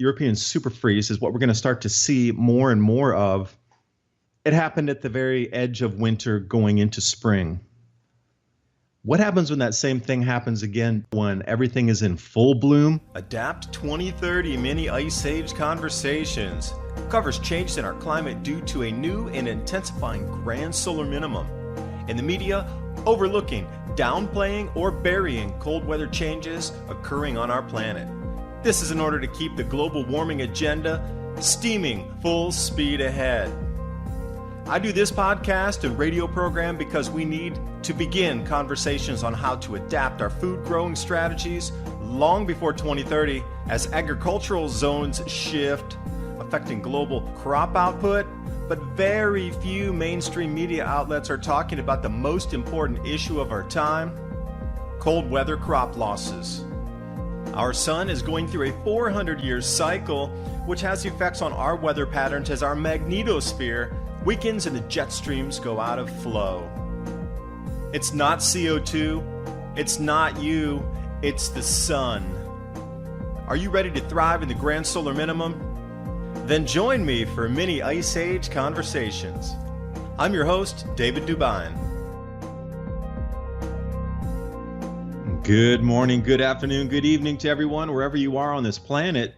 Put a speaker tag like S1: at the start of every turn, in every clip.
S1: European super freeze is what we're going to start to see more and more of. It happened at the very edge of winter going into spring. What happens when that same thing happens again when everything is in full bloom?
S2: Adapt 2030 Mini Ice Age Conversations covers changes in our climate due to a new and intensifying grand solar minimum. In the media, overlooking, downplaying, or burying cold weather changes occurring on our planet. This is in order to keep the global warming agenda steaming full speed ahead. I do this podcast and radio program because we need to begin conversations on how to adapt our food growing strategies long before 2030 as agricultural zones shift, affecting global crop output, but very few mainstream media outlets are talking about the most important issue of our time: cold weather crop losses. Our sun is going through a 400-year cycle, which has effects on our weather patterns as our magnetosphere weakens and the jet streams go out of flow. It's not CO2, it's not you, it's the sun. Are you ready to thrive in the grand solar minimum? Then join me for Mini Ice Age Conversations. I'm your host, David Dubine.
S1: Good morning, good afternoon, good evening to everyone, wherever you are on this planet.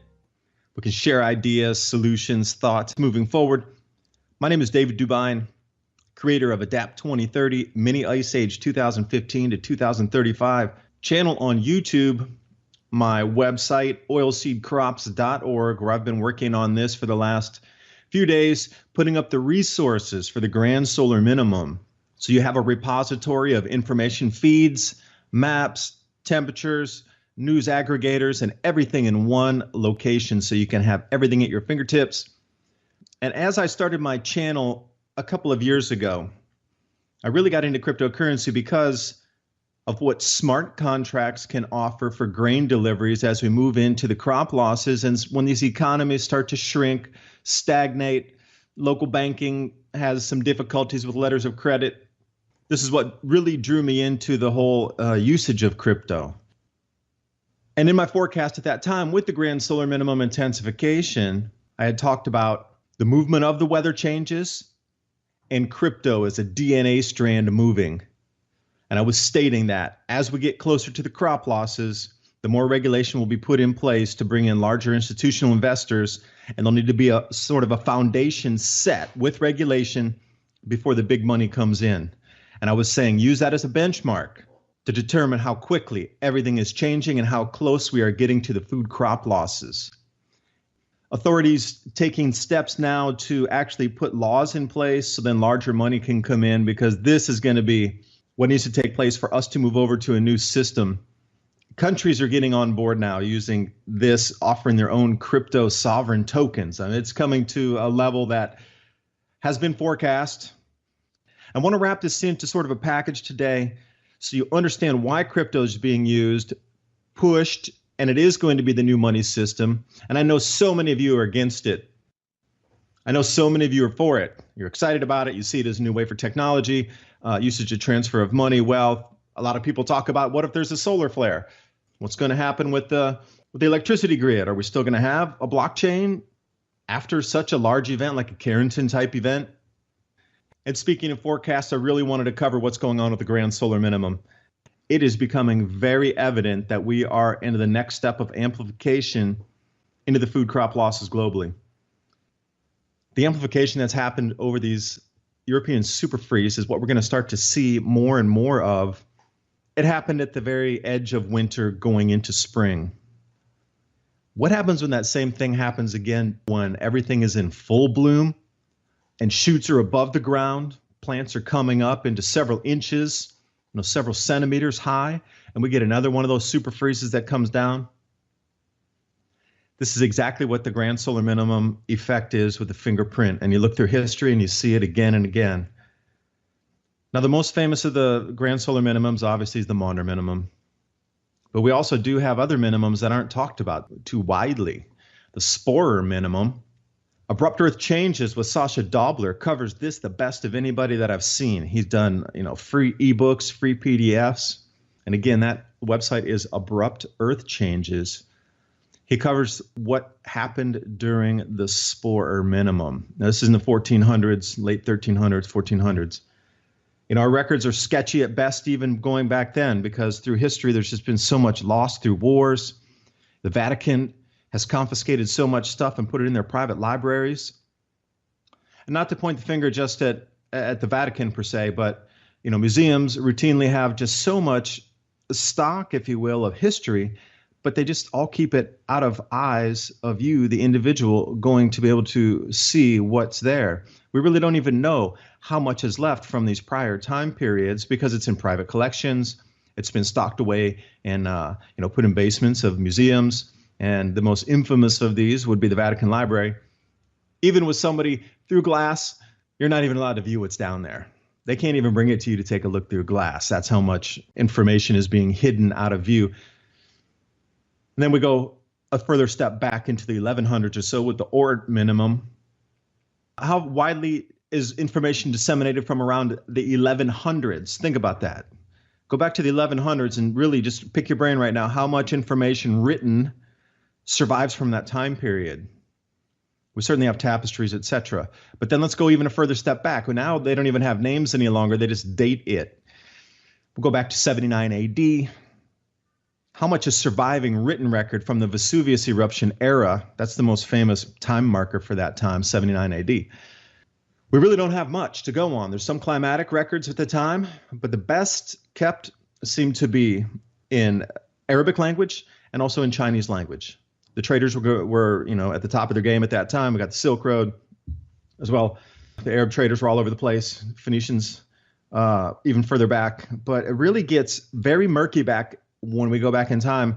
S1: We can share ideas, solutions, thoughts moving forward. My name is David Dubine, creator of Adapt 2030 Mini Ice Age 2015 to 2035 channel on YouTube, my website, oilseedcrops.org, where I've been working on this for the last few days, putting up the resources for the grand solar minimum. So you have a repository of information feeds, maps, temperatures, news aggregators, and everything in one location so you can have everything at your fingertips. And as I started my channel a couple of years ago, I really got into cryptocurrency because of what smart contracts can offer for grain deliveries as we move into the crop losses. And when these economies start to shrink, stagnate, local banking has some difficulties with letters of credit. This is what really drew me into the whole usage of crypto. And in my forecast at that time with the grand solar minimum intensification, I had talked about the movement of the weather changes and crypto as a DNA strand moving. And I was stating that as we get closer to the crop losses, the more regulation will be put in place to bring in larger institutional investors, and there'll need to be a sort of a foundation set with regulation before the big money comes in. And I was saying, use that as a benchmark to determine how quickly everything is changing and how close we are getting to the food crop losses. Authorities taking steps now to actually put laws in place so then larger money can come in, because this is going to be what needs to take place for us to move over to a new system. Countries are getting on board now using this, offering their own crypto sovereign tokens. I mean, it's coming to a level that has been forecast. I want to wrap this into sort of a package today so you understand why crypto is being used, pushed, and it is going to be the new money system. And I know so many of you are against it. I know so many of you are for it. You're excited about it. You see it as a new way for technology, usage and transfer of money, wealth. A lot of people talk about, what if there's a solar flare? What's going to happen with the electricity grid? Are we still going to have a blockchain after such a large event like a Carrington type event? And speaking of forecasts, I really wanted to cover what's going on with the grand solar minimum. It is becoming very evident that we are into the next step of amplification into the food crop losses globally. The amplification that's happened over these European super freeze is what we're going to start to see more and more of. It happened at the very edge of winter going into spring. What happens when that same thing happens again when everything is in full bloom and shoots are above the ground, plants are coming up into several inches, several centimeters high, and we get another one of those super freezes that comes down? This is exactly what the grand solar minimum effect is with the fingerprint. And you look through history and you see it again and again. Now, the most famous of the grand solar minimums obviously is the Maunder minimum. But we also do have other minimums that aren't talked about too widely. The Sporer minimum. Abrupt Earth Changes with Sasha Dobler covers this the best of anybody that I've seen. He's done, free ebooks, free PDFs. And again, that website is Abrupt Earth Changes. He covers what happened during the Sporer minimum. Now, this is in the 1400s, late 1300s, 1400s. Our records are sketchy at best, even going back then, because through history, there's just been so much lost through wars. The Vatican has confiscated so much stuff and put it in their private libraries. And not to point the finger just at the Vatican per se, but museums routinely have just so much stock, if you will, of history, but they just all keep it out of eyes of you, the individual, going to be able to see what's there. We really don't even know how much is left from these prior time periods because it's in private collections. It's been stocked away and put in basements of museums. And the most infamous of these would be the Vatican Library. Even with somebody through glass, you're not even allowed to view what's down there. They can't even bring it to you to take a look through glass. That's how much information is being hidden out of view. And then we go a further step back into the 1100s or so with the Oort minimum. How widely is information disseminated from around the 1100s? Think about that. Go back to the 1100s and really just pick your brain right now. How much information written survives from that time period? We certainly have tapestries, etc. But then let's go even a further step back. Well, now they don't even have names any longer. They just date it. We'll go back to 79 AD. How much is surviving written record from the Vesuvius eruption era? That's the most famous time marker for that time, 79 AD. We really don't have much to go on. There's some climatic records at the time, but the best kept seem to be in Arabic language and also in Chinese language. The traders were at the top of their game at that time. We got the Silk Road as well. The Arab traders were all over the place. Phoenicians even further back. But it really gets very murky back when we go back in time.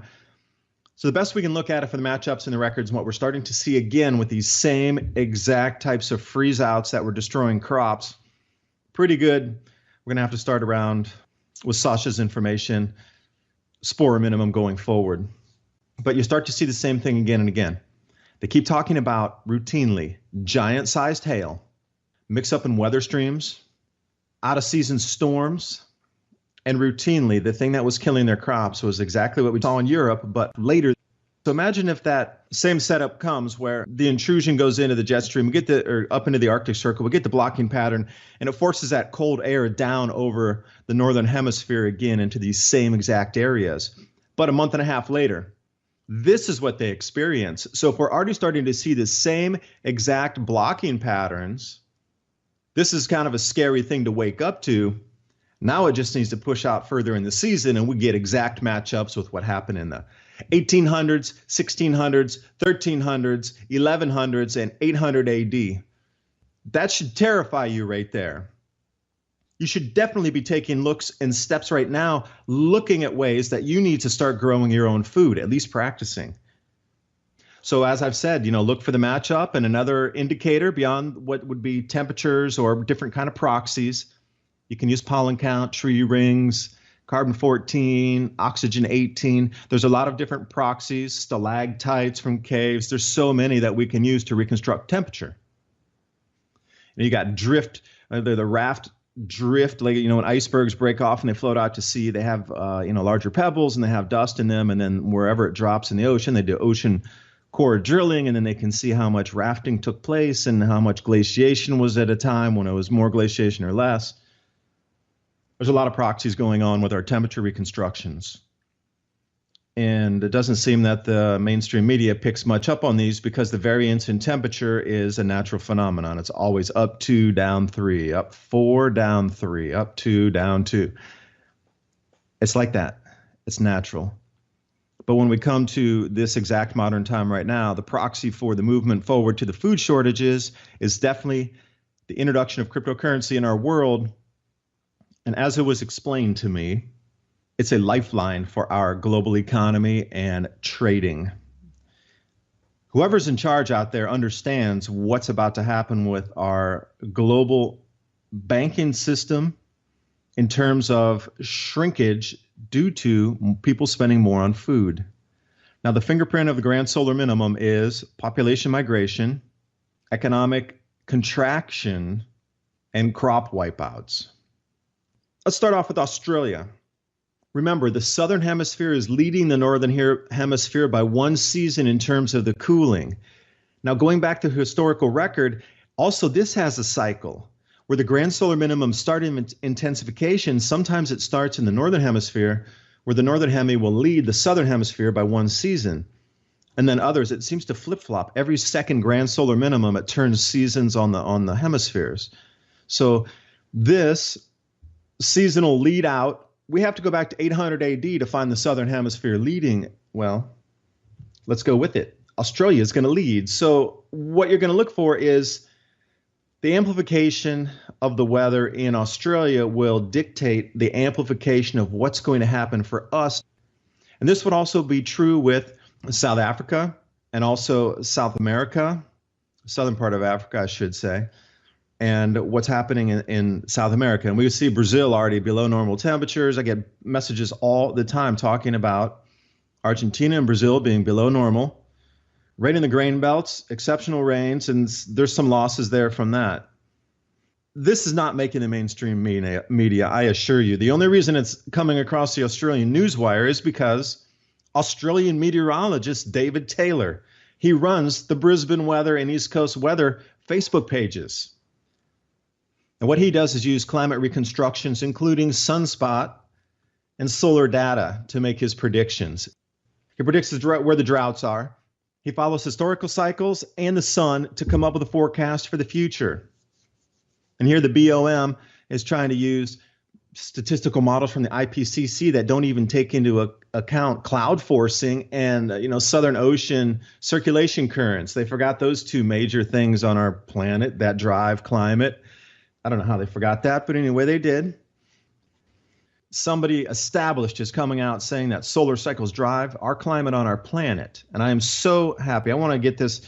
S1: So the best we can look at it for the matchups and the records and what we're starting to see again with these same exact types of freeze outs that were destroying crops. Pretty good. We're going to have to start around with Sasha's information, Sporer minimum going forward. But you start to see the same thing again and again. They keep talking about routinely giant-sized hail, mix-up in weather streams, out-of-season storms, and routinely the thing that was killing their crops was exactly what we saw in Europe, but later. So imagine if that same setup comes where the intrusion goes into the jet stream, or up into the Arctic Circle, we get the blocking pattern, and it forces that cold air down over the northern hemisphere again into these same exact areas. But a month and a half later, this is what they experience. So if we're already starting to see the same exact blocking patterns, this is kind of a scary thing to wake up to. Now it just needs to push out further in the season, and we get exact matchups with what happened in the 1800s, 1600s, 1300s, 1100s, and 800 AD. That should terrify you right there. You should definitely be taking looks and steps right now, looking at ways that you need to start growing your own food, at least practicing. So as I've said, look for the matchup, and another indicator beyond what would be temperatures or different kind of proxies. You can use pollen count, tree rings, carbon-14, oxygen-18. There's a lot of different proxies, stalactites from caves. There's so many that we can use to reconstruct temperature. And you got drift, the raft drift, like, when icebergs break off and they float out to sea, they have, larger pebbles and they have dust in them. And then wherever it drops in the ocean, they do ocean core drilling, and then they can see how much rafting took place and how much glaciation was at a time when it was more glaciation or less. There's a lot of proxies going on with our temperature reconstructions. And it doesn't seem that the mainstream media picks much up on these because the variance in temperature is a natural phenomenon. It's always up 2, down 3, up 4, down 3, up 2, down 2. It's like that. It's natural. But when we come to this exact modern time right now, the proxy for the movement forward to the food shortages is definitely the introduction of cryptocurrency in our world. And as it was explained to me, it's a lifeline for our global economy and trading. Whoever's in charge out there understands what's about to happen with our global banking system in terms of shrinkage due to people spending more on food. Now, the fingerprint of the grand solar minimum is population migration, economic contraction, and crop wipeouts. Let's start off with Australia. Remember, the southern hemisphere is leading the northern hemisphere by 1 season in terms of the cooling. Now, going back to historical record, also this has a cycle where the grand solar minimum starting intensification, sometimes it starts in the northern hemisphere, where the northern hemi will lead the southern hemisphere by 1 season. And then others, it seems to flip-flop. Every second grand solar minimum, it turns seasons on the hemispheres. So this seasonal lead out, we have to go back to 800 AD to find the southern hemisphere leading. Well, let's go with it. Australia is going to lead. So what you're going to look for is the amplification of the weather in Australia will dictate the amplification of what's going to happen for us. And this would also be true with South Africa and also South America, southern part of Africa, I should say, and what's happening in South America. And we see Brazil already below normal temperatures. I get messages all the time talking about Argentina and Brazil being below normal. Right in the grain belts, exceptional rains, and there's some losses there from that. This is not making the mainstream media, I assure you. The only reason it's coming across the Australian newswire is because Australian meteorologist David Taylor, he runs the Brisbane Weather and East Coast Weather Facebook pages. And what he does is use climate reconstructions, including sunspot and solar data, to make his predictions. He predicts where the droughts are. He follows historical cycles and the sun to come up with a forecast for the future. And here the BOM is trying to use statistical models from the IPCC that don't even take into account cloud forcing and Southern Ocean circulation currents. They forgot those two major things on our planet that drive climate. I don't know how they forgot that, but anyway, they did. Somebody established is coming out saying that solar cycles drive our climate on our planet. And I am so happy. I want to get this.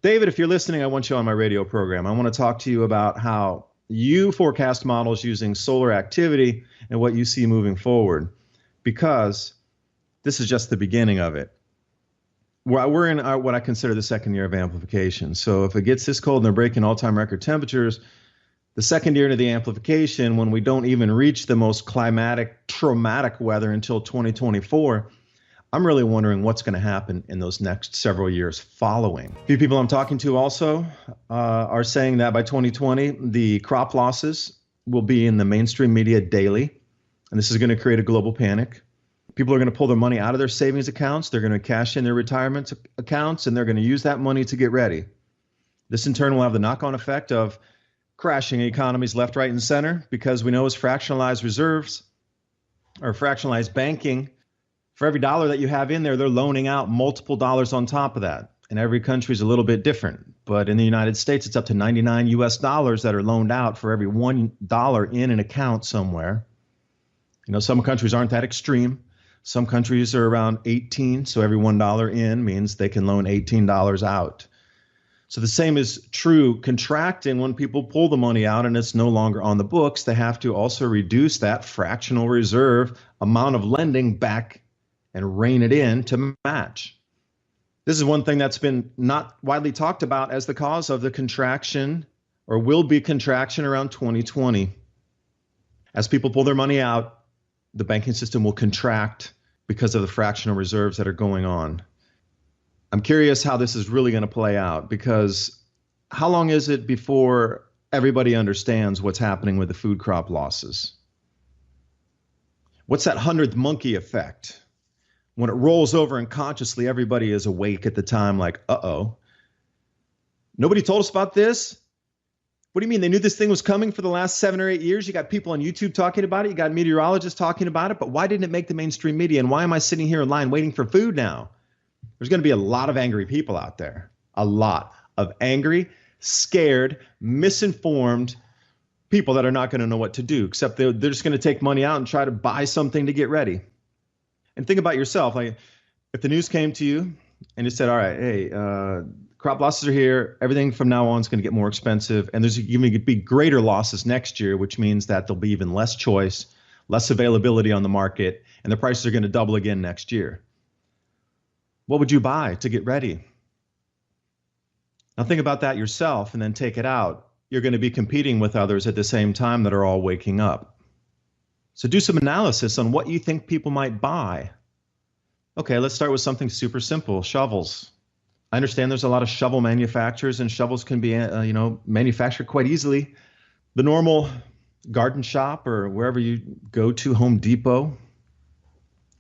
S1: David, if you're listening, I want you on my radio program. I want to talk to you about how you forecast models using solar activity and what you see moving forward, because this is just the beginning of it. We're in what I consider the second year of amplification. So if it gets this cold and they're breaking all-time record temperatures, the second year into the amplification, when we don't even reach the most climatic, traumatic weather until 2024, I'm really wondering what's going to happen in those next several years following. A few people I'm talking to also are saying that by 2020, the crop losses will be in the mainstream media daily, and this is going to create a global panic. People are going to pull their money out of their savings accounts. They're going to cash in their retirement accounts, and they're going to use that money to get ready. This in turn will have the knock-on effect of crashing economies left, right, and center, because we know as fractionalized reserves or fractionalized banking, for every dollar that you have in there, they're loaning out multiple dollars on top of that. And every country is a little bit different. But in the United States, it's up to 99 US dollars that are loaned out for every $1 in an account somewhere. Some countries aren't that extreme. Some countries are around 18. So every $1 in means they can loan $18 out. So the same is true contracting when people pull the money out and it's no longer on the books. They have to also reduce that fractional reserve amount of lending back and rein it in to match. This is one thing that's been not widely talked about as the cause of the contraction, or will be contraction, around 2020. As people pull their money out, the banking system will contract because of the fractional reserves that are going on. I'm curious how this is really going to play out, because how long is it before everybody understands what's happening with the food crop losses? What's that 100th monkey effect? When it rolls over and consciously everybody is awake at the time, like, uh-oh. Nobody told us about this? What do you mean? They knew this thing was coming for the last 7 or 8 years? You got people on YouTube talking about it. You got meteorologists talking about it. But why didn't it make the mainstream media? And why am I sitting here in line waiting for food now? There's going to be a lot of angry people out there. A lot of angry, scared, misinformed people that are not going to know what to do, except they're just going to take money out and try to buy something to get ready. And think about yourself. Like, if the news came to you and it said, all right, hey, crop losses are here. Everything from now on is going to get more expensive. And there's going to be greater losses next year, which means that there'll be even less choice, less availability on the market, and the prices are going to double again next year. What would you buy to get ready? Now think about that yourself and then take it out. You're going to be competing with others at the same time that are all waking up. So do some analysis on what you think people might buy. Okay, let's start with something super simple, shovels. I understand there's a lot of shovel manufacturers, and shovels can be, manufactured quite easily. The normal garden shop or wherever you go to, Home Depot,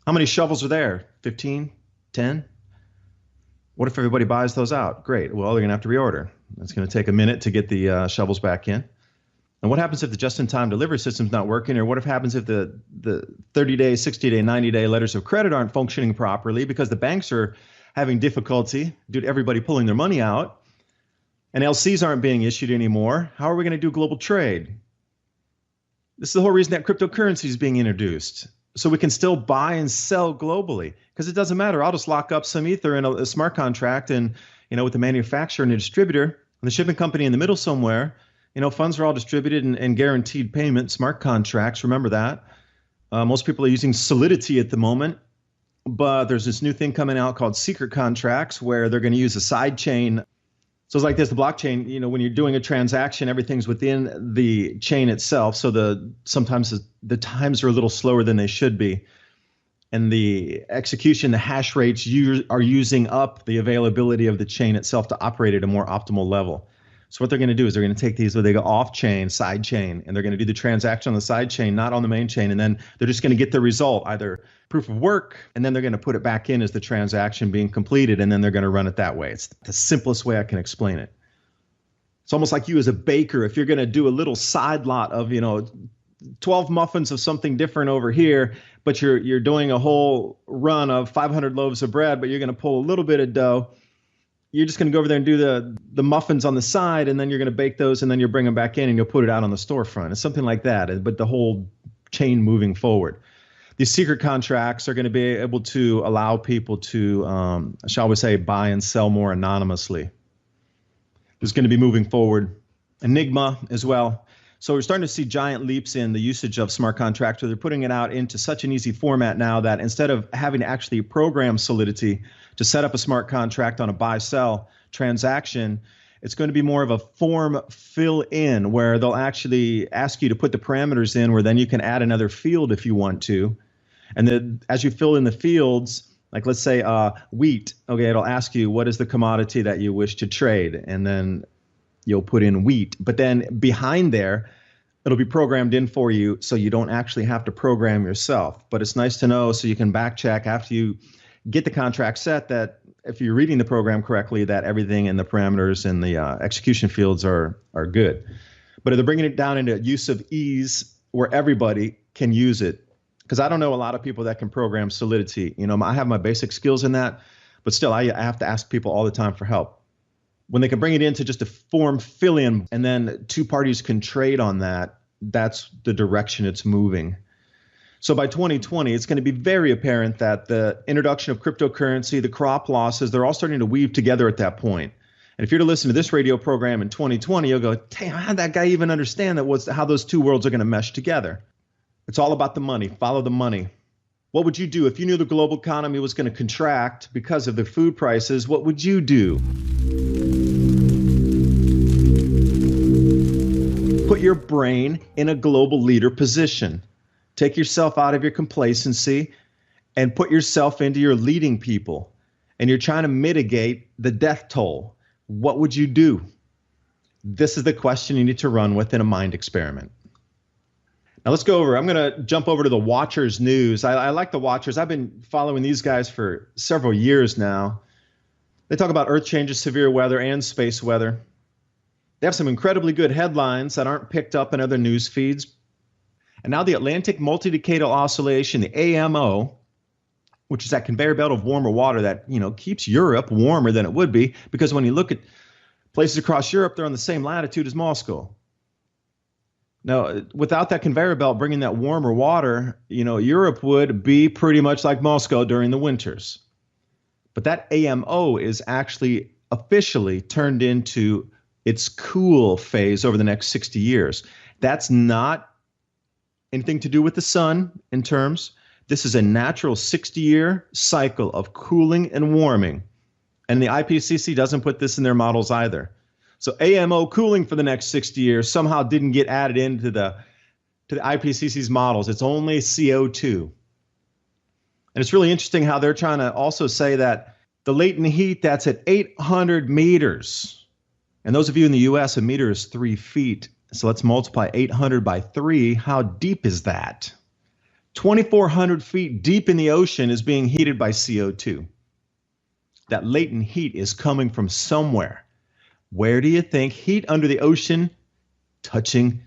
S1: how many shovels are there? 15? 10? What if everybody buys those out? Great. Well, they're going to have to reorder. It's going to take a minute to get the shovels back in. And what happens if the just-in-time delivery system's not working? Or what happens if the 30-day, 60-day, 90-day letters of credit aren't functioning properly because the banks are having difficulty due to everybody pulling their money out, and LCs aren't being issued anymore? How are we going to do global trade? This is the whole reason that cryptocurrency is being introduced, so we can still buy and sell globally. Because it doesn't matter. I'll just lock up some ether in a smart contract, and with the manufacturer and the distributor and the shipping company in the middle somewhere. Funds are all distributed and guaranteed payment, smart contracts. Remember that. Most people are using Solidity at the moment, but there's this new thing coming out called secret contracts where they're going to use a side chain. So it's like this, the blockchain, when you're doing a transaction, everything's within the chain itself. So sometimes the times are a little slower than they should be. And the execution, the hash rates are using up the availability of the chain itself to operate at a more optimal level. So what they're going to do is they're going to take these where they go off chain, side chain, and they're going to do the transaction on the side chain, not on the main chain. And then they're just going to get the result, either proof of work, and then they're going to put it back in as the transaction being completed, and then they're going to run it that way. It's the simplest way I can explain it. It's almost like you as a baker, if you're going to do a little side lot of, 12 muffins of something different over here, but you're doing a whole run of 500 loaves of bread, but you're going to pull a little bit of dough. You're just going to go over there and do the muffins on the side, and then you're going to bake those, and then you'll bring them back in, and you'll put it out on the storefront. It's something like that, but the whole chain moving forward. These secret contracts are going to be able to allow people to, shall we say, buy and sell more anonymously. It's going to be moving forward. Enigma as well. So we're starting to see giant leaps in the usage of smart contracts. They're putting it out into such an easy format now that instead of having to actually program Solidity to set up a smart contract on a buy-sell transaction, it's going to be more of a form fill-in where they'll actually ask you to put the parameters in where then you can add another field if you want to. And then as you fill in the fields, like let's say wheat, okay, it'll ask you what is the commodity that you wish to trade, and then you'll put in wheat. But then behind there, it'll be programmed in for you so you don't actually have to program yourself. But it's nice to know so you can back check after you get the contract set that if you're reading the program correctly, that everything in the parameters and the execution fields are good. But they're bringing it down into use of ease where everybody can use it. Because I don't know a lot of people that can program Solidity. I have my basic skills in that, but still I have to ask people all the time for help. When they can bring it into just a form fill-in and then two parties can trade on that, that's the direction it's moving. So by 2020, it's going to be very apparent that the introduction of cryptocurrency, the crop losses, they're all starting to weave together at that point. And if you're to listen to this radio program in 2020, you'll go, damn, how did that guy even understand how those two worlds are going to mesh together? It's all about the money. Follow the money. What would you do if you knew the global economy was going to contract because of the food prices? What would you do? Put your brain in a global leader position. Take yourself out of your complacency and put yourself into your leading people. And you're trying to mitigate the death toll. What would you do? This is the question you need to run with in a mind experiment. Now let's go over. I'm going to jump over to the Watchers News. I like the Watchers. I've been following these guys for several years now. They talk about earth changes, severe weather, and space weather. They have some incredibly good headlines that aren't picked up in other news feeds. And now the Atlantic Multi-Decadal Oscillation, the AMO, which is that conveyor belt of warmer water that, keeps Europe warmer than it would be, because when you look at places across Europe, they're on the same latitude as Moscow. Now, without that conveyor belt bringing that warmer water, Europe would be pretty much like Moscow during the winters. But that AMO is actually officially turned into its cool phase over the next 60 years. That's not anything to do with the sun in terms. This is a natural 60-year cycle of cooling and warming. And the IPCC doesn't put this in their models either. So AMO cooling for the next 60 years somehow didn't get added into the to the IPCC's models. It's only CO2. And it's really interesting how they're trying to also say that the latent heat that's at 800 meters, and those of you in the US, a meter is 3 feet. So let's multiply 800 by 3. How deep is that? 2,400 feet deep in the ocean is being heated by CO2. That latent heat is coming from somewhere. Where do you think heat under the ocean touching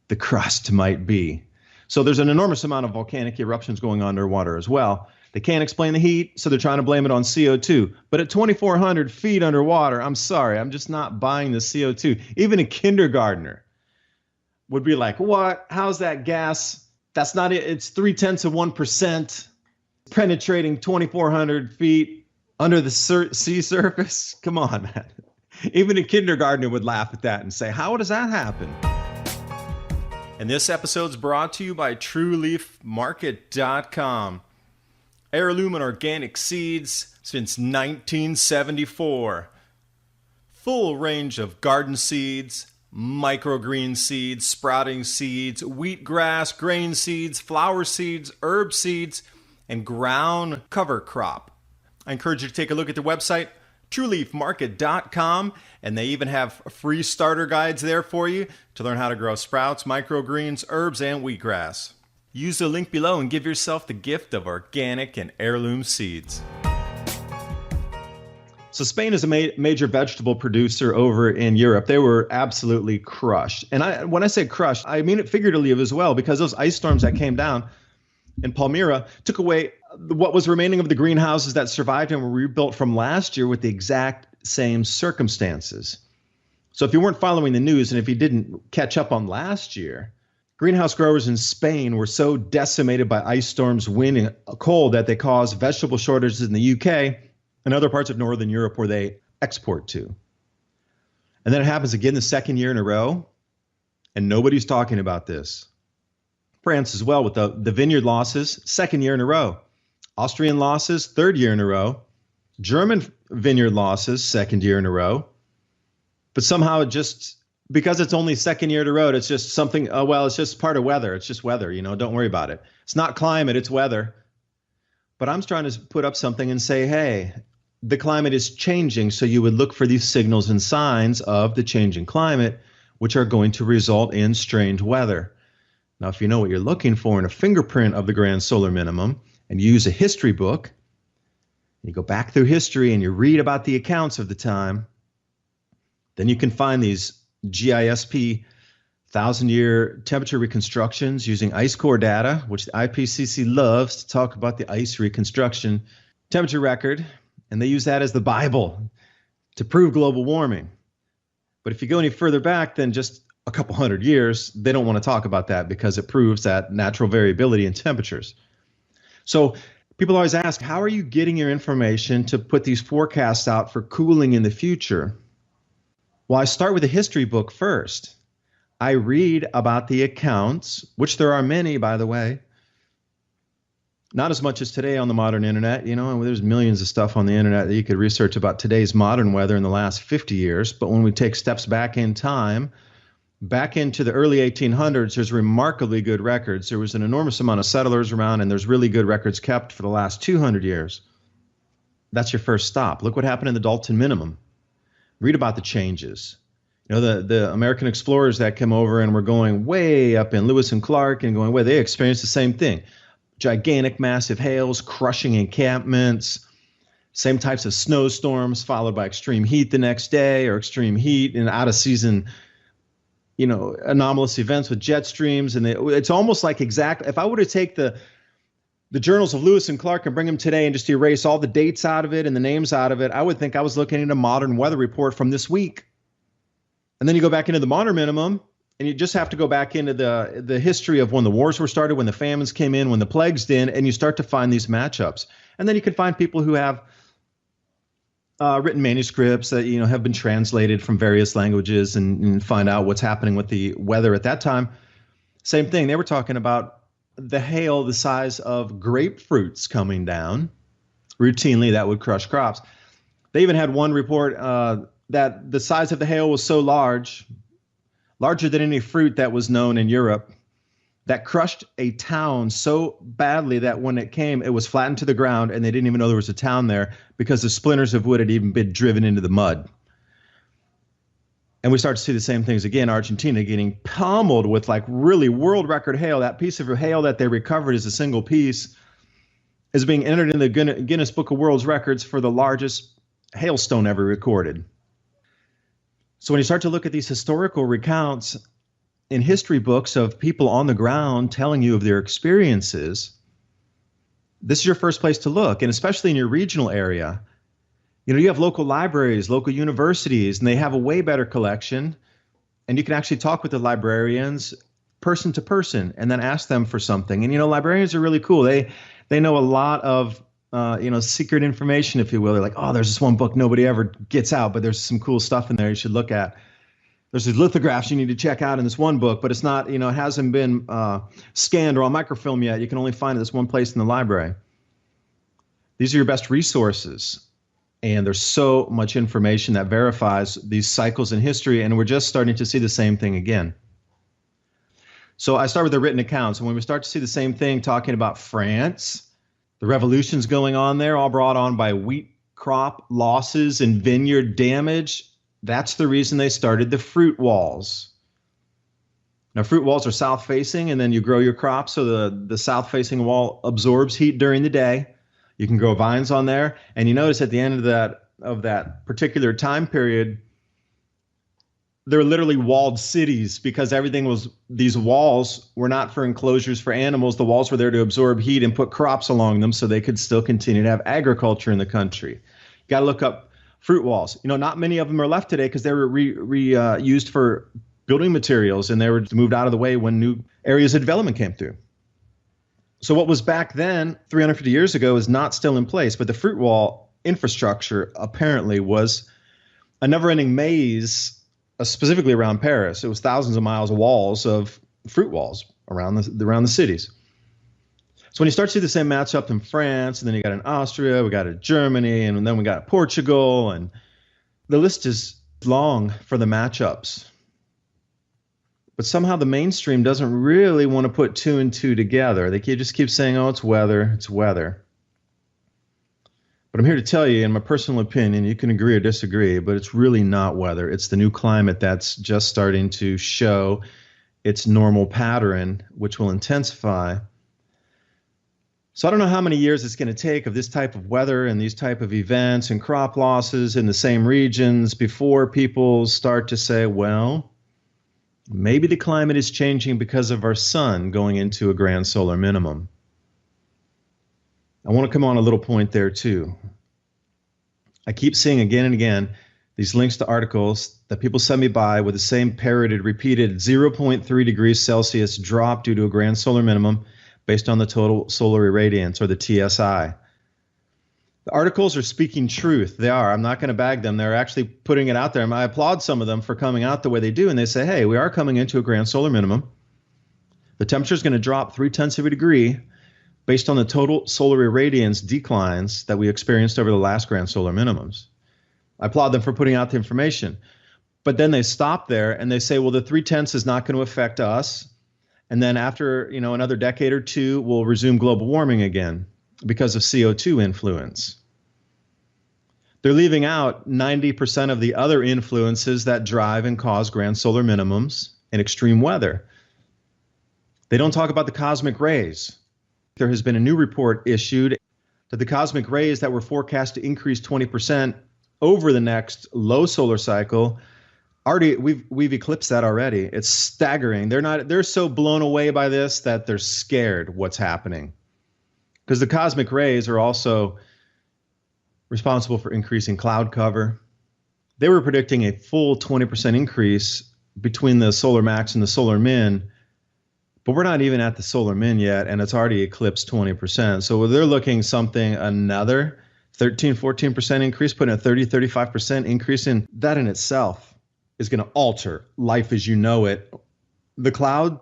S1: the crust might be? So there's an enormous amount of volcanic eruptions going on underwater as well. They can't explain the heat, so they're trying to blame it on CO2. But at 2,400 feet underwater, I'm sorry, I'm just not buying the CO2. Even a kindergartner would be like, what? How's that gas? That's not it. It's 0.3% penetrating 2,400 feet under the sea surface. Come on, man. Even a kindergartner would laugh at that and say, how does that happen?
S2: And this episode's brought to you by TrueLeafMarket.com. Heirloom and organic seeds since 1974. Full range of garden seeds, microgreen seeds, sprouting seeds, wheatgrass, grain seeds, flower seeds, herb seeds, and ground cover crop. I encourage you to take a look at their website, TrueLeafMarket.com, and they even have free starter guides there for you to learn how to grow sprouts, microgreens, herbs, and wheatgrass. Use the link below and give yourself the gift of organic and heirloom seeds.
S1: So Spain is a major vegetable producer over in Europe. They were absolutely crushed. And when I say crushed, I mean it figuratively as well, because those ice storms that came down in Palmyra took away what was remaining of the greenhouses that survived and were rebuilt from last year with the exact same circumstances. So if you weren't following the news and if you didn't catch up on last year, greenhouse growers in Spain were so decimated by ice storms, wind, and cold that they caused vegetable shortages in the UK and other parts of Northern Europe where they export to. And then it happens again the second year in a row, and nobody's talking about this. France as well with the vineyard losses, second year in a row. Austrian losses, third year in a row. German vineyard losses, second year in a row. But somehow it just, because it's only second year in a row, it's just something, oh, well, it's just part of weather. It's just weather, don't worry about it. It's not climate, it's weather. But I'm trying to put up something and say, hey, the climate is changing, so you would look for these signals and signs of the changing climate, which are going to result in strange weather. Now, if you know what you're looking for in a fingerprint of the grand solar minimum, and you use a history book, you go back through history and you read about the accounts of the time, then you can find these GISP 1,000-year temperature reconstructions using ice core data, which the IPCC loves to talk about the ice reconstruction temperature record, and they use that as the Bible to prove global warming. But if you go any further back than just a couple hundred years, they don't want to talk about that because it proves that natural variability in temperatures. So people always ask, how are you getting your information to put these forecasts out for cooling in the future? Well, I start with a history book first. I read about the accounts, which there are many, by the way. Not as much as today on the modern internet, and there's millions of stuff on the internet that you could research about today's modern weather in the last 50 years. But when we take steps back in time, back into the early 1800s, there's remarkably good records. There was an enormous amount of settlers around, and there's really good records kept for the last 200 years. That's your first stop. Look what happened in the Dalton Minimum. Read about the changes. The American explorers that came over and were going way up in Lewis and Clark and going way, they experienced the same thing. Gigantic, massive hails, crushing encampments, same types of snowstorms followed by extreme heat the next day, or extreme heat and out of season, anomalous events with jet streams. And it's almost like exactly, if I were to take the journals of Lewis and Clark and bring them today and just erase all the dates out of it and the names out of it, I would think I was looking at a modern weather report from this week. And then you go back into the modern minimum, and you just have to go back into the history of when the wars were started, when the famines came in, when the plagues did, and you start to find these matchups. And then you can find people who have written manuscripts that have been translated from various languages and find out what's happening with the weather at that time. Same thing. They were talking about the hail the size of grapefruits coming down routinely that would crush crops. They even had one report that the size of the hail was so larger than any fruit that was known in Europe, that crushed a town so badly that when it came, it was flattened to the ground and they didn't even know there was a town there because the splinters of wood had even been driven into the mud. And we start to see the same things again. Argentina getting pummeled with like really world record hail. That piece of hail that they recovered as a single piece is being entered in the Guinness Book of World Records for the largest hailstone ever recorded. So when you start to look at these historical recounts in history books of people on the ground telling you of their experiences, this is your first place to look, and especially in your regional area. You know, you have local libraries, local universities, and they have a way better collection, and you can actually talk with the librarians person to person and then ask them for something. And, you know, librarians are really cool. They know a lot of, secret information, if you will. They're like, oh, there's this one book nobody ever gets out, but there's some cool stuff in there you should look at. There's these lithographs you need to check out in this one book, but it's not, it hasn't been scanned or on microfilm yet. You can only find it this one place in the library. These are your best resources. And there's so much information that verifies these cycles in history, and we're just starting to see the same thing again. So I start with the written accounts, and when we start to see the same thing talking about France, the revolutions going on there, all brought on by wheat crop losses and vineyard damage, that's the reason they started the fruit walls. Now, fruit walls are south-facing, and then you grow your crops so the south-facing wall absorbs heat during the day. You can grow vines on there, and you notice at the end of that particular time period, they're literally walled cities because these walls were not for enclosures for animals. The walls were there to absorb heat and put crops along them so they could still continue to have agriculture in the country. You got to look up fruit walls. Not many of them are left today because they were used for building materials, and they were moved out of the way when new areas of development came through. So what was back then, 350 years ago, is not still in place, but the fruit wall infrastructure apparently was a never-ending maze, specifically around Paris. It was thousands of miles of walls of fruit walls around the cities. So when you start to see the same matchup in France, and then you got in Austria, we got in Germany, and then we got Portugal, and the list is long for the matchups. But somehow the mainstream doesn't really want to put two and two together. They just keep saying, oh, it's weather, it's weather. But I'm here to tell you, in my personal opinion, you can agree or disagree, but it's really not weather. It's the new climate that's just starting to show its normal pattern, which will intensify. So I don't know how many years it's going to take of this type of weather and these type of events and crop losses in the same regions before people start to say, well, maybe the climate is changing because of our sun going into a grand solar minimum. I want to come on a little point there too. I keep seeing again and again these links to articles that people send me by with the same parroted, repeated 0.3 degrees Celsius drop due to a grand solar minimum based on the total solar irradiance, or the TSI. The articles are speaking truth. They are. I'm not going to bag them. They're actually putting it out there. And I applaud some of them for coming out the way they do. And they say, hey, we are coming into a grand solar minimum. The temperature is going to drop 0.3 of a degree based on the total solar irradiance declines that we experienced over the last grand solar minimums. I applaud them for putting out the information. But then they stop there and they say, well, the 0.3 is not going to affect us. And then after, another decade or two, we'll resume global warming again because of CO2 influence. They're leaving out 90% of the other influences that drive and cause grand solar minimums and extreme weather. They don't talk about the cosmic rays. There has been a new report issued that the cosmic rays that were forecast to increase 20% over the next low solar cycle, already we've eclipsed that already. It's staggering. They're so blown away by this that they're scared what's happening. Because the cosmic rays are also responsible for increasing cloud cover. They were predicting a full 20% increase between the solar max and the solar min, but we're not even at the solar min yet, and it's already eclipsed 20%. So they're looking another 13, 14% increase, putting a 30, 35% increase in. That in itself is going to alter life as you know it. The cloud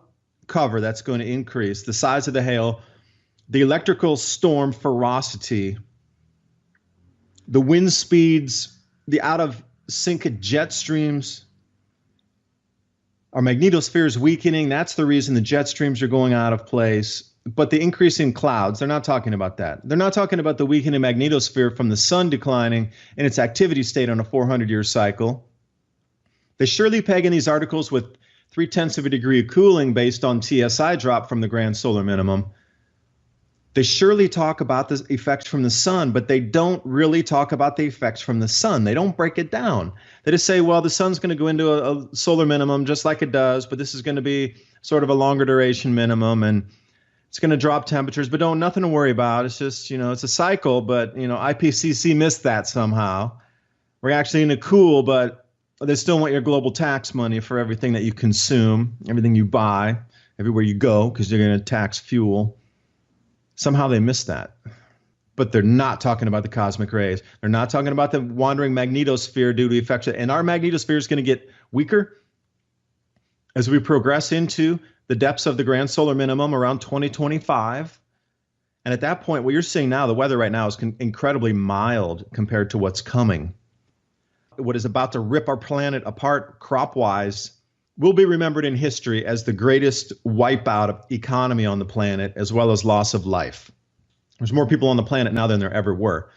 S1: cover that's going to increase, the size of the hail, the electrical storm ferocity, the wind speeds, the out of sync jet streams. Our magnetosphere is weakening. That's the reason the jet streams are going out of place. But the increase in clouds, they're not talking about that. They're not talking about the weakening magnetosphere from the sun declining in its activity state on a 400-year cycle. They surely peg in these articles with 0.3 of a degree of cooling based on TSI drop from the grand solar minimum. They surely talk about the effects from the sun, but they don't really talk about the effects from the sun. They don't break it down. They just say, well, the sun's going to go into a solar minimum just like it does, but this is going to be sort of a longer duration minimum, and it's going to drop temperatures, but nothing to worry about. It's just, it's a cycle, but, IPCC missed that somehow. We're actually going to cool, but they still want your global tax money for everything that you consume, everything you buy, everywhere you go, because they're going to tax fuel. Somehow they missed that. But they're not talking about the cosmic rays. They're not talking about the wandering magnetosphere due to effects. And our magnetosphere is going to get weaker as we progress into the depths of the grand solar minimum around 2025. And at that point, what you're seeing now, the weather right now is incredibly mild compared to what's coming. What is about to rip our planet apart crop-wise will be remembered in history as the greatest wipeout of economy on the planet, as well as loss of life. There's more people on the planet now than there ever were.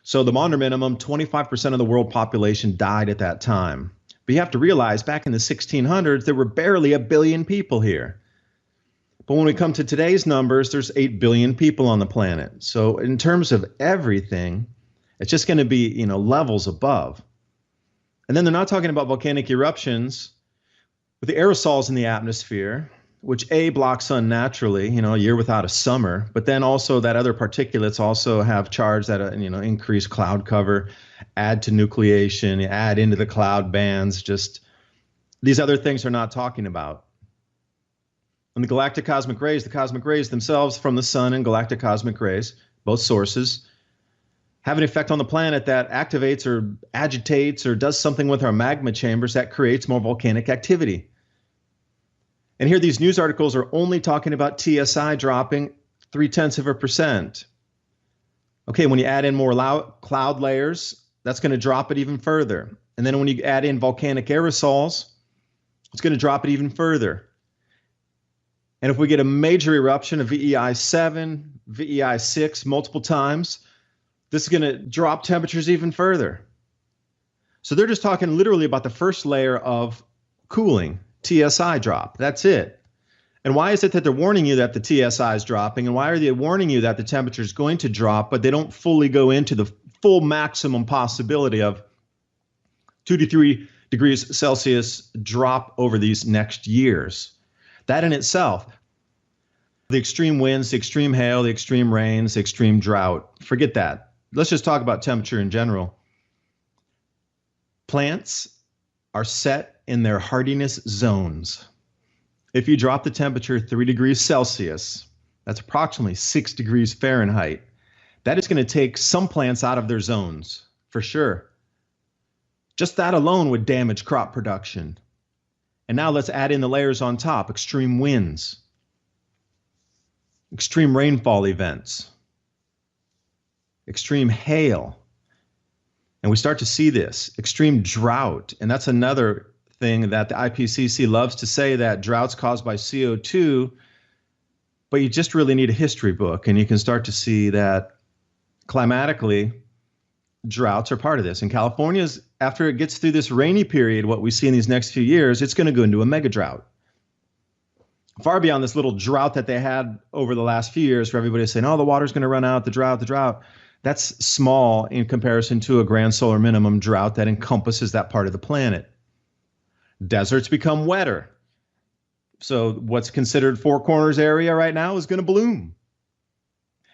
S1: So the Maunder minimum, 25% of the world population died at that time. But you have to realize back in the 1600s, there were barely 1 billion people here. But when we come to today's numbers, there's 8 billion people on the planet. So in terms of everything, it's just going to be, levels above. And then they're not talking about volcanic eruptions with the aerosols in the atmosphere, which block sun naturally, a year without a summer, but then also that other particulates also have charge that, increase cloud cover, add to nucleation, add into the cloud bands, just these other things are not talking about. And the galactic cosmic rays themselves from the sun and galactic cosmic rays, both sources, have an effect on the planet that activates or agitates or does something with our magma chambers that creates more volcanic activity. And here these news articles are only talking about TSI dropping 0.3%. Okay, when you add in more cloud layers, that's going to drop it even further. And then when you add in volcanic aerosols, it's going to drop it even further. And if we get a major eruption of VEI 7, VEI 6 multiple times, this is going to drop temperatures even further. So they're just talking literally about the first layer of cooling, TSI drop. That's it. And why is it that they're warning you that the TSI is dropping? And why are they warning you that the temperature is going to drop, but they don't fully go into the full maximum possibility of 2 to 3 degrees Celsius drop over these next years? That in itself, the extreme winds, the extreme hail, the extreme rains, the extreme drought, forget that. Let's just talk about temperature in general. Plants are set in their hardiness zones. If you drop the temperature 3 degrees Celsius, that's approximately 6 degrees Fahrenheit, that is going to take some plants out of their zones, for sure. Just that alone would damage crop production. And now let's add in the layers on top, extreme winds, extreme rainfall events, extreme hail. And we start to see this extreme drought. And that's another thing that the IPCC loves to say, that droughts caused by CO2, but you just really need a history book. And you can start to see that climatically, droughts are part of this. And California's, after it gets through this rainy period, what we see in these next few years, it's going to go into a mega drought. Far beyond this little drought that they had over the last few years, where everybody's saying, oh, the water's going to run out, the drought. That's small in comparison to a grand solar minimum drought that encompasses that part of the planet. Deserts become wetter. So what's considered Four Corners area right now is going to bloom.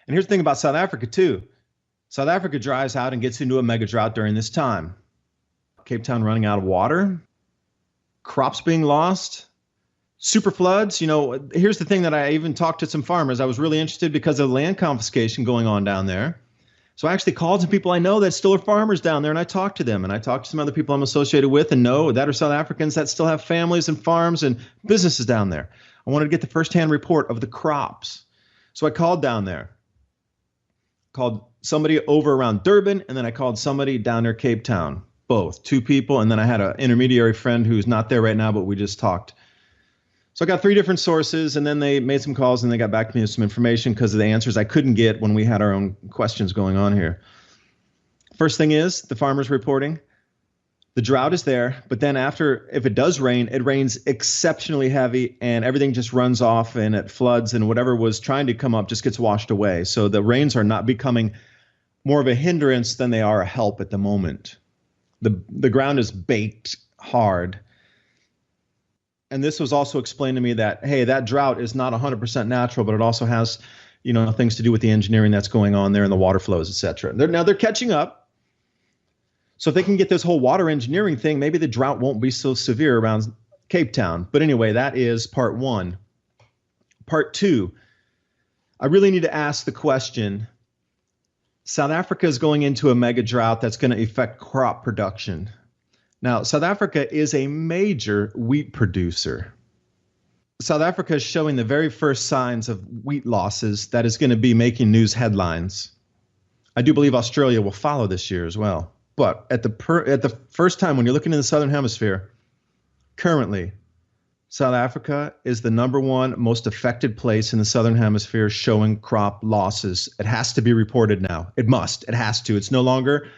S1: And here's the thing about South Africa too. South Africa dries out and gets into a mega drought during this time. Cape Town running out of water, crops being lost, super floods. Here's the thing that I even talked to some farmers. I was really interested because of land confiscation going on down there. So I actually called some people I know that still are farmers down there, and I talked to them, and I talked to some other people I'm associated with and know that are South Africans that still have families and farms and businesses down there. I wanted to get the firsthand report of the crops. So I called down there, called somebody over around Durban, and then I called somebody down near Cape Town, both, 2 people, and then I had an intermediary friend who's not there right now, but we just talked So I got 3 different sources, and then they made some calls and they got back to me with some information because of the answers I couldn't get when we had our own questions going on here. First thing is the farmers reporting. The drought is there, but then after, if it does rain, it rains exceptionally heavy and everything just runs off and it floods and whatever was trying to come up just gets washed away. So the rains are not becoming more of a hindrance than they are a help at the moment. The ground is baked hard. And this was also explained to me that, hey, that drought is not 100% natural, but it also has, things to do with the engineering that's going on there and the water flows, et cetera. Now they're catching up. So if they can get this whole water engineering thing, maybe the drought won't be so severe around Cape Town. But anyway, that is part 1. Part 2, I really need to ask the question, South Africa is going into a mega drought that's going to affect crop production. Now, South Africa is a major wheat producer. South Africa is showing the very first signs of wheat losses that is going to be making news headlines. I do believe Australia will follow this year as well. But at the first time when you're looking in the Southern Hemisphere, currently, South Africa is the #1 most affected place in the Southern Hemisphere showing crop losses. It has to be reported now. It must. It has to. It's no longer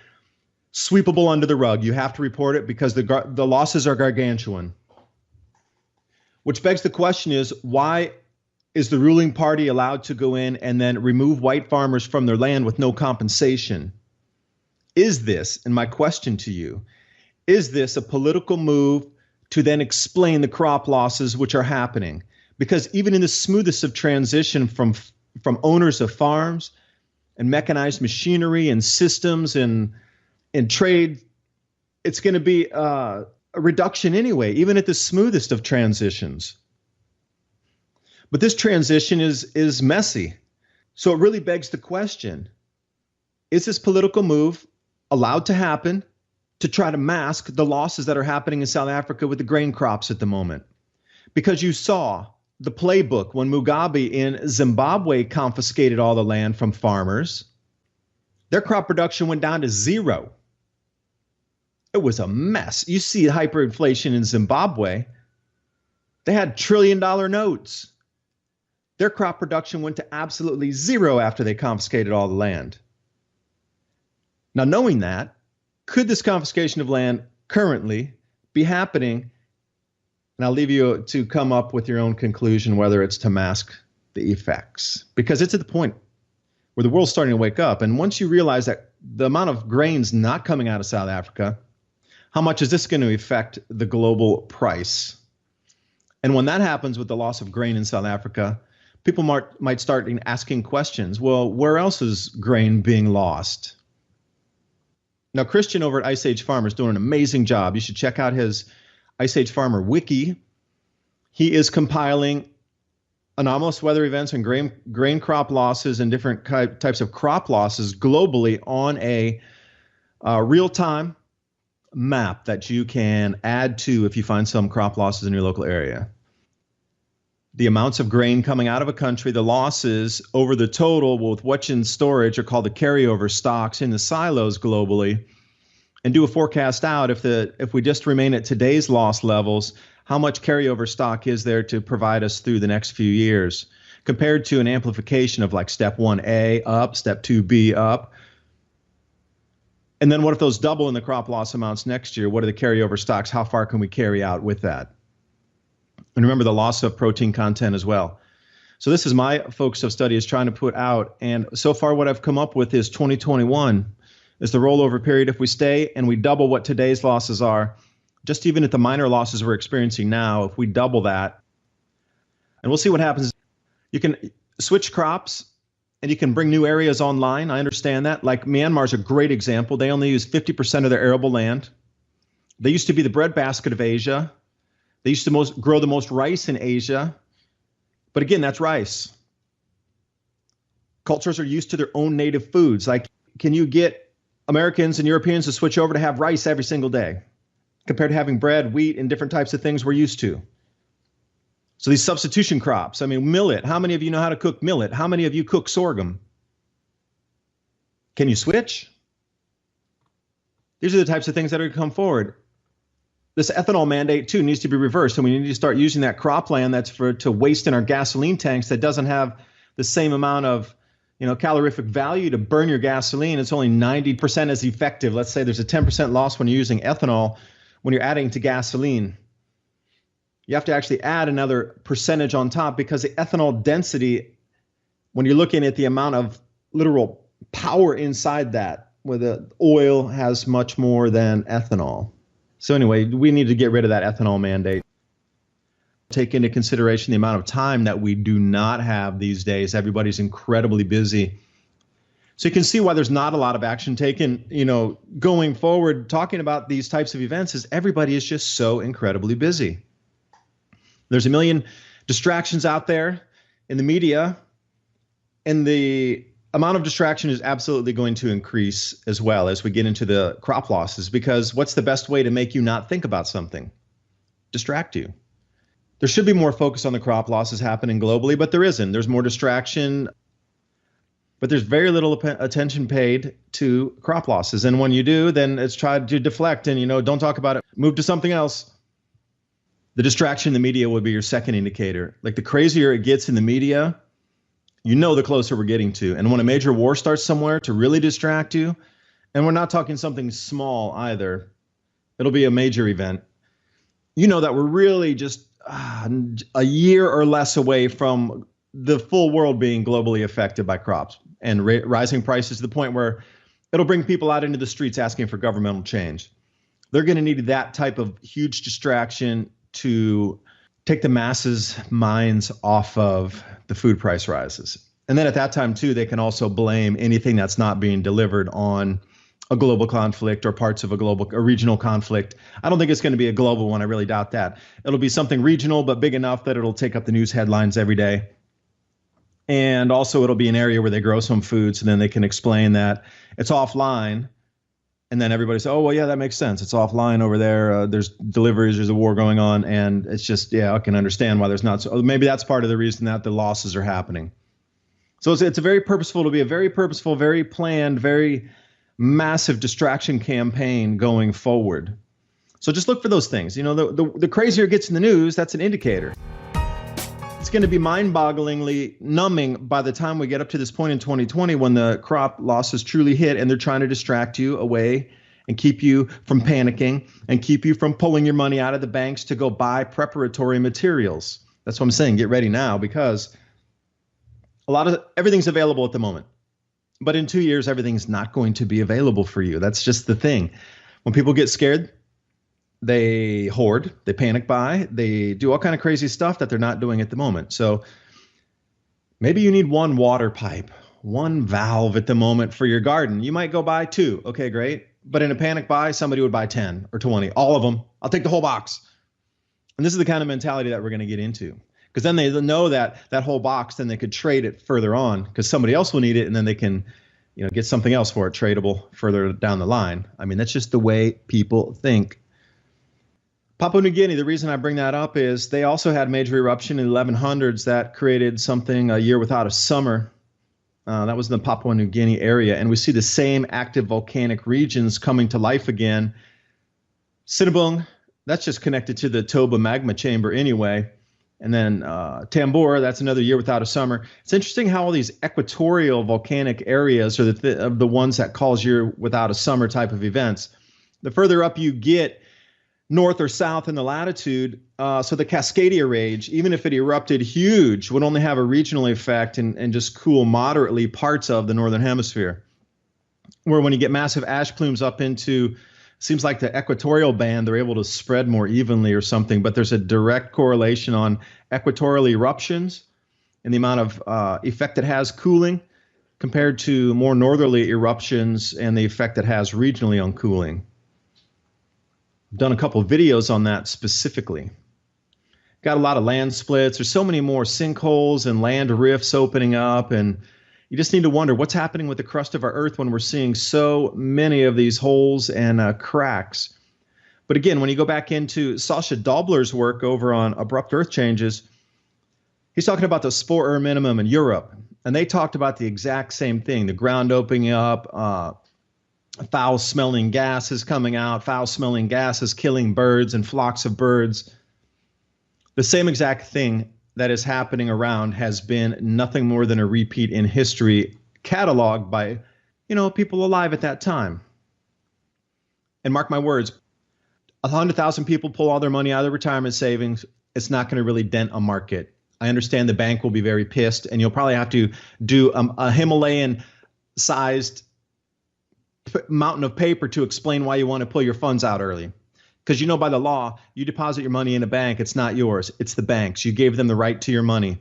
S1: sweepable under the rug. You have to report it because the losses are gargantuan. Which begs the question is, why is the ruling party allowed to go in and then remove white farmers from their land with no compensation? Is this, and my question to you, is this a political move to then explain the crop losses which are happening? Because even in the smoothest of transition from owners of farms and mechanized machinery and systems and trade, it's going to be a reduction anyway, even at the smoothest of transitions. But this transition is messy. So it really begs the question, is this political move allowed to happen to try to mask the losses that are happening in South Africa with the grain crops at the moment? Because you saw the playbook when Mugabe in Zimbabwe confiscated all the land from farmers. Their crop production went down to 0. It was a mess. You see hyperinflation in Zimbabwe. They had $1 trillion notes. Their crop production went to absolutely 0 after they confiscated all the land. Now, knowing that, could this confiscation of land currently be happening? And I'll leave you to come up with your own conclusion, whether it's to mask the effects. Because it's at the point where the world's starting to wake up. And once you realize that the amount of grain's not coming out of South Africa, how much is this going to affect the global price? And when that happens with the loss of grain in South Africa, people might start asking questions. Well, where else is grain being lost? Now, Christian over at Ice Age Farmer is doing an amazing job. You should check out his Ice Age Farmer wiki. He is compiling anomalous weather events and grain crop losses and different types of crop losses globally on a real-time map that you can add to if you find some crop losses in your local area. The amounts of grain coming out of a country, the losses over the total with what's in storage are called the carryover stocks in the silos globally, and do a forecast out if we just remain at today's loss levels, how much carryover stock is there to provide us through the next few years compared to an amplification of like step 1A up, step 2B up. And then what if those double in the crop loss amounts next year? What are the carryover stocks? How far can we carry out with that? And remember the loss of protein content as well. So this is my focus of study is trying to put out. And so far what I've come up with is 2021 is the rollover period. If we stay and we double what today's losses are, just even at the minor losses we're experiencing now, if we double that, and we'll see what happens. You can switch crops and you can bring new areas online. I understand that. Like Myanmar is a great example. They only use 50% of their arable land. They used to be the breadbasket of Asia. They used to grow the most rice in Asia. But again, that's rice. Cultures are used to their own native foods. Like, can you get Americans and Europeans to switch over to have rice every single day compared to having bread, wheat, and different types of things we're used to? So these substitution crops, I mean, millet. How many of you know how to cook millet? How many of you cook sorghum? Can you switch? These are the types of things that are going to come forward. This ethanol mandate too needs to be reversed, and we need to start using that cropland that's to waste in our gasoline tanks that doesn't have the same amount of calorific value to burn your gasoline. It's only 90% as effective. Let's say there's a 10% loss when you're using ethanol when you're adding to gasoline. You have to actually add another percentage on top because the ethanol density, when you're looking at the amount of literal power inside that, where the oil has much more than ethanol. So anyway, we need to get rid of that ethanol mandate. Take into consideration the amount of time that we do not have these days. Everybody's incredibly busy. So you can see why there's not a lot of action taken, going forward. Talking about these types of events is everybody is just so incredibly busy. There's a million distractions out there in the media, and the amount of distraction is absolutely going to increase as well as we get into the crop losses, because what's the best way to make you not think about something? Distract you. There should be more focus on the crop losses happening globally, but there isn't. There's more distraction, but there's very little attention paid to crop losses. And when you do, then it's tried to deflect and, don't talk about it. Move to something else. The distraction in the media would be your second indicator. Like the crazier it gets in the media, the closer we're getting to. And when a major war starts somewhere to really distract you, and we're not talking something small either, it'll be a major event. That we're really just a year or less away from the full world being globally affected by crops and rising prices to the point where it'll bring people out into the streets asking for governmental change. They're going to need that type of huge distraction to take the masses' minds off of the food price rises. And then at that time, too, they can also blame anything that's not being delivered on a global conflict or parts of a regional conflict. I don't think it's going to be a global one. I really doubt that. It'll be something regional, but big enough that it'll take up the news headlines every day. And also it'll be an area where they grow some food, so then they can explain that it's offline. And then everybody says, oh, well, yeah, that makes sense. It's offline over there. There's deliveries. There's a war going on. And it's just, I can understand why there's not. So maybe that's part of the reason that the losses are happening. So it's a very purposeful, very planned, very massive distraction campaign going forward. So just look for those things. The crazier it gets in the news, that's an indicator. It's going to be mind-bogglingly numbing by the time we get up to this point in 2020 when the crop losses truly hit and they're trying to distract you away and keep you from panicking and keep you from pulling your money out of the banks to go buy preparatory materials. That's what I'm saying. Get ready now, because everything's available at the moment. But in 2 years, everything's not going to be available for you. That's just the thing. When people get scared, they hoard, they panic buy, they do all kind of crazy stuff that they're not doing at the moment. So maybe you need one water pipe, one valve at the moment for your garden. You might go buy 2. Okay, great. But in a panic buy, somebody would buy 10 or 20, all of them. I'll take the whole box. And this is the kind of mentality that we're going to get into. Because then they know that whole box, then they could trade it further on because somebody else will need it, and then they can, get something else for it tradable further down the line. I mean, that's just the way people think. Papua New Guinea, the reason I bring that up is they also had major eruption in the 1100s that created something, a year without a summer. That was in the Papua New Guinea area. And we see the same active volcanic regions coming to life again. Sinabung, that's just connected to the Toba magma chamber anyway. And then Tambora, that's another year without a summer. It's interesting how all these equatorial volcanic areas are the ones that cause year without a summer type of events. The further up you get, north or south in the latitude, so the Cascadia Range, even if it erupted huge, would only have a regional effect and just cool moderately parts of the northern hemisphere. Where when you get massive ash plumes up into, seems like the equatorial band, they're able to spread more evenly or something, but there's a direct correlation on equatorial eruptions and the amount of effect it has cooling compared to more northerly eruptions and the effect it has regionally on cooling. I've done a couple of videos on that specifically. Got a lot of land splits. There's so many more sinkholes and land rifts opening up, and you just need to wonder what's happening with the crust of our earth when we're seeing so many of these holes and cracks. But again, when you go back into Sasha Dobler's work over on Abrupt Earth Changes, he's talking about the spore minimum in Europe. And they talked about the exact same thing, the ground opening up, foul-smelling gas is coming out. Foul-smelling gas is killing birds and flocks of birds. The same exact thing that is happening around has been nothing more than a repeat in history, cataloged by, people alive at that time. And mark my words, 100,000 people pull all their money out of their retirement savings. It's not going to really dent a market. I understand the bank will be very pissed, and you'll probably have to do a Himalayan-sized mountain of paper to explain why you want to pull your funds out early. Because by the law, you deposit your money in a bank, it's not yours, it's the bank's. You gave them the right to your money.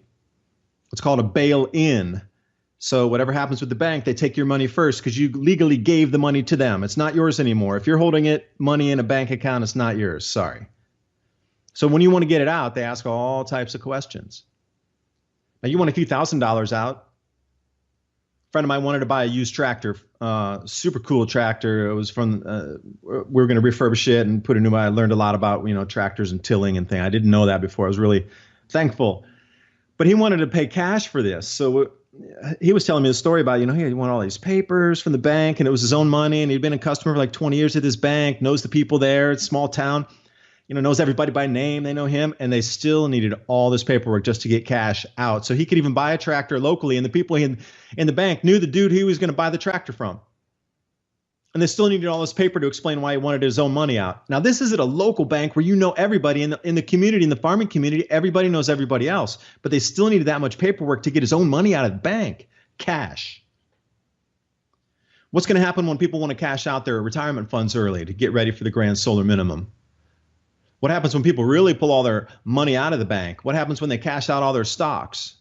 S1: It's called a bail-in. So whatever happens with the bank, they take your money first because you legally gave the money to them. It's not yours anymore. If you're holding money in a bank account, it's not yours. Sorry. So when you want to get it out, they ask all types of questions. Now you want a few $1,000s out. A friend of mine wanted to buy a used tractor, super cool tractor. It was from, we were going to refurbish it and put a new one. I learned a lot about, tractors and tilling and things. I didn't know that before. I was really thankful. But he wanted to pay cash for this. So he was telling me a story about, he wanted all these papers from the bank, and it was his own money, and he'd been a customer for like 20 years at this bank, knows the people there. It's a small town, knows everybody by name. They know him, and they still needed all this paperwork just to get cash out. So he could even buy a tractor locally, and the people in the bank knew the dude he was going to buy the tractor from. And they still needed all this paper to explain why he wanted his own money out. Now, this is at a local bank where everybody in the community, in the farming community, everybody knows everybody else. But they still needed that much paperwork to get his own money out of the bank, cash. What's going to happen when people want to cash out their retirement funds early to get ready for the grand solar minimum? What happens when people really pull all their money out of the bank? What happens when they cash out all their stocks?